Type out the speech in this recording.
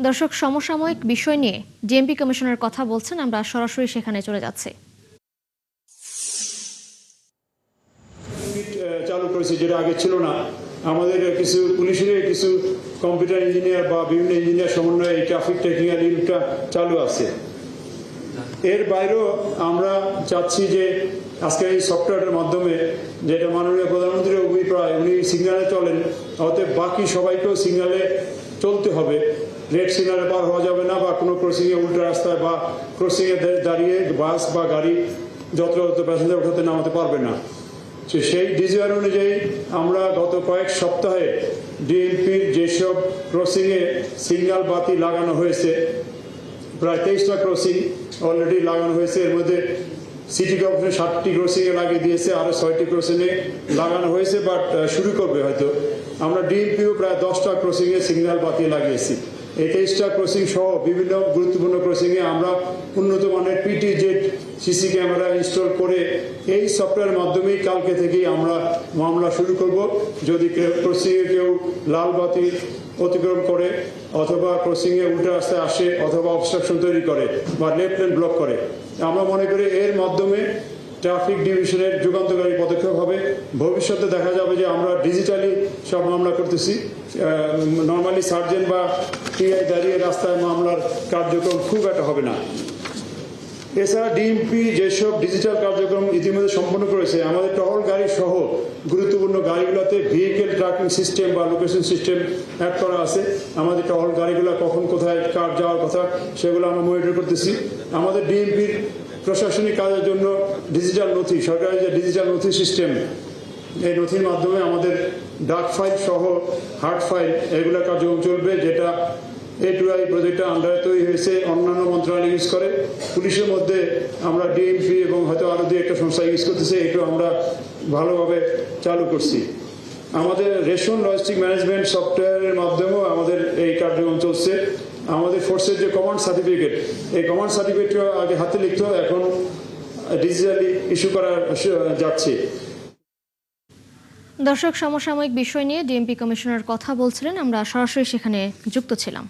দর্শক, সমসাময়িক বিষয় নিয়ে ডিএমপি কমিশনের কথা বলছেন, আমরা সরাসরি সেখানে চলে যাচ্ছি। চালু করেছে যেটা আগে ছিল না। আমাদের কিছু পুলিশের কিছু কম্পিউটার ইঞ্জিনিয়ার বা বিভিন্ন ইঞ্জিনিয়ার সমন্বয়ে এই ট্রাফিক টেকনিক্যাল ইউনিটটা চালু আছে। এর বাইরেও আমরা চাচ্ছি যে আজকে এই সফটওয়্যারের মাধ্যমে, যেটা মাননীয় প্রধানমন্ত্রীর অভিপ্রায়, উনি সিগন্যালে চলেন, অতএব বাকি সবাইকেও সিগন্যালে চলতে হবে। রেড সিগন্যালে পার হওয়া যাবে না, বা কোনো ক্রসিংয়ে উল্টো রাস্তায় বা ক্রসিংয়ে দাঁড়িয়ে বাস বা গাড়ি যত্র প্যাসেঞ্জার উঠাতে নামাতে পারবে না। সেই ডিজাইন অনুযায়ী আমরা গত কয়েক সপ্তাহে ডিএমপির যেসব ক্রসিংয়ে সিগন্যাল বাতি লাগানো হয়েছে, প্রায় 23টা ক্রসিং অলরেডি লাগানো হয়েছে। এর মধ্যে সিটি কর্পোরেশন 7টি ক্রসিংয়ে লাগিয়ে দিয়েছে, আরও 6টি ক্রসিংয়ে লাগানো হয়েছে, বাট শুরু করবে হয়তো। আমরা ডিএমপিও প্রায় 10টা ক্রসিংয়ে সিগন্যাল বাতি লাগিয়েছি। এই 23টা ক্রসিং সহ বিভিন্ন গুরুত্বপূর্ণ ক্রসিংয়ে আমরা উন্নত মানের পিটিজেড সিসি ক্যামেরা ইনস্টল করে এই সফটওয়্যারের মাধ্যমেই কালকে থেকেই আমরা মামলা শুরু করব। যদি ক্রসিংয়ে কেউ লাল বাতি অতিক্রম করে, অথবা ক্রসিংয়ে উল্টো রাস্তায় আসে, অথবা অবস্ট্রাকশন তৈরি করে বা লেফট লেন ব্লক করে, আমরা মনে করি এর মাধ্যমে ট্রাফিক ডিভিশনের যুগান্তকারী পদক্ষেপ হবে। ভবিষ্যতে দেখা যাবে যে আমরা ডিজিটালি সব মামলা করতেছি। নর্মালি সার্জেন্ট বা টিআই দাঁড়িয়ে রাস্তায় মামলার কার্যক্রম খুব একটা হবে না। এছাড়া ডিএমপি যেসব ডিজিটাল কার্যক্রম ইতিমধ্যে সম্পন্ন করেছে, আমাদের টহল গাড়ি সহ গুরুত্বপূর্ণ গাড়িগুলোতে ভেহিকেল ট্র্যাকিং সিস্টেম বা লোকেশন সিস্টেম অ্যাড করা আছে। আমাদের টহল গাড়িগুলো কখন কোথায় কার যাওয়ার কথা সেগুলো আমরা মনিটর করতেছি। আমাদের ডিএমপির প্রশাসনিক কাজের জন্য ডিজিটাল নথি, সরকারি যে ডিজিটাল নথি সিস্টেম, এই নথির মাধ্যমে আমাদের ডাক ফাইল সহ হার্ড ফাইল এগুলো কার্যক্রম চলবে, যেটা A2I প্রজেক্টটা আন্ডারে তৈরি হয়েছে, অন্যান্য মন্ত্রণালয় ইউজ করে। পুলিশের মধ্যে আমরা ডিএমপি এবং হয়তো আরও দু একটা সংস্থা ইউজ করতেছে, এটাও আমরা ভালোভাবে চালু করছি। আমাদের রেশন লজিস্টিক ম্যানেজমেন্ট সফটওয়্যারের মাধ্যমেও আমাদের এই কার্যক্রম চলছে। আমাদের ফোর্সের যে কমান্ড সার্টিফিকেট, এই কমান্ড সার্টিফিকেটটা আগে হাতে লিখত, এখন ডিজিটালি ইস্যু করা যাচ্ছে। দর্শক, সমসাময়িক বিষয় নিয়ে ডিএমপি কমিশনার কথা বলছিলেন, আমরা সরাসরি সেখানে যুক্ত ছিলাম।